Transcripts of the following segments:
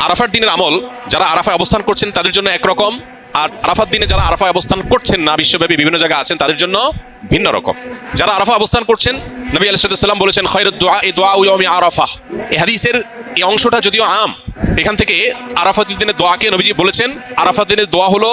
আরাফার দিনের আমল যারা আরাফায় অবস্থান করছেন তাদের জন্য একরকম, আর আরাফার দিনে যারা আরাফায় অবস্থান করছেন না, বিশ্বব্যাপী বিভিন্ন জায়গায় আছেন, তাদের জন্য ভিন্ন রকম। যারা আরাফা অবস্থান করছেন, নবী আলাইহিস সালাম বলেছেন খায়রুদ দুআ দুআউ ইয়াউমি আরাফা। এই হাদিসের এই অংশটা যদিও আম, এখান থেকে আরাফাতের দিনে দোয়াকে নবীজি বলেছেন আরাফাতের দিনের দোয়া হলো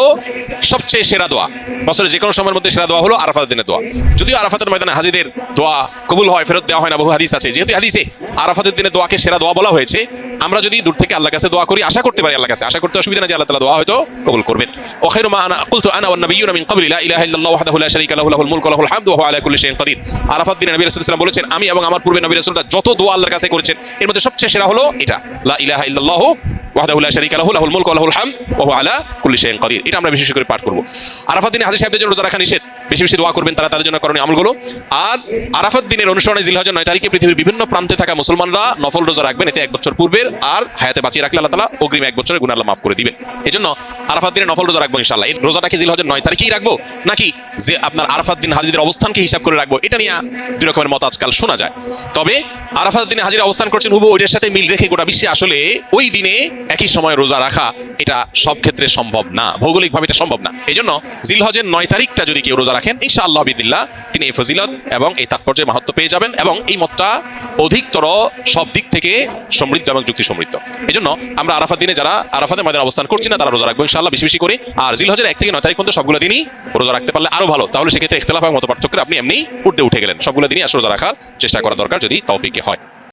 সবচেয়ে সেরা দোয়া। বছরের যে কোনো সময়ের মধ্যে সেরা দোয়া হলো আরাফাতের দিনের দোয়া। যদিও আরাফাতের ময়দানে হাজিদের দোয়া কবুল হয়, ফেরত দেওয়া হয় না, বহু হাদিস আছে। যেহেতু হাদিসে আরাফাতের দিনে দোয়াকে সেরা দোয়া বলা হয়েছে, আমরা যদি দূর থেকে আল্লাহর কাছে দোয়া করি, আশা করতে পারি আল্লাহর কাছে, আশা করতে অসুবিধা নেই যে আল্লাহ তাআলা দোয়া হয়তো কবুল করবেন। ওয়া খায়রু মা আনা কুলতু আনা ওয়ান নাবিয়্যুনা মিন ক্বাবলি লা ইলাহা ইল্লাল্লাহু ওয়াহদাহু লা শারীকা লাহু লাহুল মুলকু ওয়া লাহুল হামদু ওয়া হুয়া আলা কুল্লি শাইইন কাদির। আরাফাত দিনে নবী রাসূলুল্লাহ সাল্লাল্লাহু আলাইহি ওয়াসাল্লাম বলেছেন, আমি এবং আমার পূর্বে নবী রাসূলরা যত দোয়া আল্লাহর কাছে করেছেন এর মধ্যে সবচেয়ে সেরা হলো এটা, লা ইলাহা ইল্লাল্লাহু ওয়াহদাহু লা শারীকা লাহু লাহুল মুলকু ওয়া লাহুল হামদু ওয়া হুয়া আলা কুল্লি শাইইন কাদির। এটা আমরা বিশেষ করে পাঠ করব। আরাফাত দিনে হাজী সাহেবদের জন্য রোজা রাখা নিষেধ, বেশি বেশি দোয়া করবেন তারা, তাদের জন্য করণীয় আমলগুলো। আর আরাফাত দিনের অনুসরণে জিলহজের 9 তারিখে পৃথিবীর বিভিন্ন প্রান্তে থাকা মুসলমানরা নফল রোজা রাখবেন, এতে 1 বছর পূর্বের আর হায়াতে বাঁচিয়ে রাখলে আল্লাহ তাআলা অগ্রিম 1 বছরের গুনাহ আল্লাহ মাফ করে দিবেন। এজন্য আরাফাত দিনে নফল রোজা রাখবো ইনশাআল্লাহ। এই রোজাটা কি জিলহজের 9 তারিখেই রাখবো নাকি যে আপনার আরাফাত দিন হাজীদের অবস্থানকে হিসাব করে রাখবো, এটা নিয়ে দুই রকমের মত আজকাল শোনা যায়। তবে আরাফাত দিনে হাজীরা অবস্থান করছেন হুবহু ওইটার সাথে মিল রেখে গোটা বিশ্বে আসলে ওই দিনে একই সময় রোজা রাখা এটা সব ক্ষেত্রে সম্ভব না, ভৌগোলিকভাবে এটা সম্ভব না। এজন্য জিলহজের 9 তারিখটা যদি কেউ রোজা রাখেন ইনশাআল্লাহ বিদিল্লাহ তিনি এই ফজিলত এবং এই তাৎপর্যের মাহাত্ম্য পেয়ে যাবেন, এবং এই মতটা অধিকতর সব দিক থেকে সমৃদ্ধ এবং যুক্তি সমৃদ্ধ। এজন্য আমরা আরাফাত দিনে যারা আরাফাতের ময়দানে অবস্থান করছি না তারা রোজা রাখবো ইনশাআল্লাহ বেশি বেশি করে। আর জিলহজের 1 থেকে 9 তারিখ পর্যন্ত সবগুলো দিনই রোজা রাখতে পারলে আরো ভালো, তাহলে সেক্ষেত্রে ইখতিলাফ এবং মত পার্থক্যে আপনি এমনি উঠতে উঠে গেলেন। সবগুলো দিনই আসলে রোজা রাখার চেষ্টা করা দরকার যদি তৌফিকে হয়।